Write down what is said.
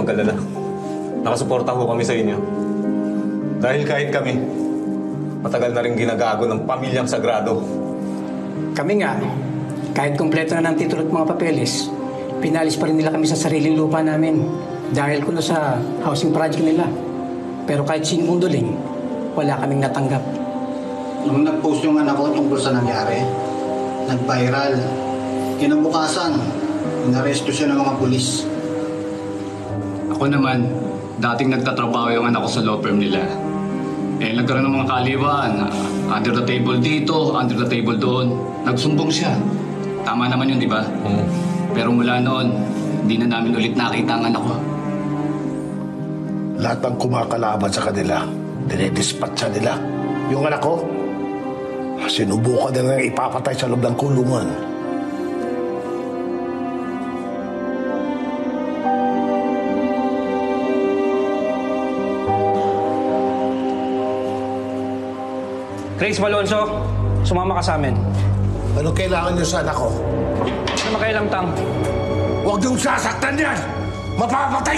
mag-alala. Nakasuporta ho kami sa inyo. Dahil kahit kami, matagal na rin ginagago ng pamilyang sagrado. Kami nga, kahit kumpleto na ng titulo at mga papeles, pinalis pa rin nila kami sa sariling lupa namin dahil kuno sa housing project nila. Pero kahit sinunduling, wala kaming natanggap. Nung nag-post yung anak ko tungkol sa nangyari, nag-viral. Kinabukasan, inaresto siya ng mga pulis. Ako naman, dating nagtatrabaho yung anak ko sa law firm nila. Nagkaroon ng mga kaliwan. Under the table dito, under the table doon. Nagsumbong siya. Tama naman yun, di ba? Pero mula noon, hindi na namin ulit nakita ang anak ko. Lahat ng kumakalaban sa kanila, dinedispatcha nila. Yung anak ko, sinubukan nila ng ipapatay sa loob ng kulungan. Grace Malonzo, sumama ka sa amin. Anong kailangan niyo sa anak ko? Ano makailang tang? Huwag niyong sasaktan yan! Mapapatay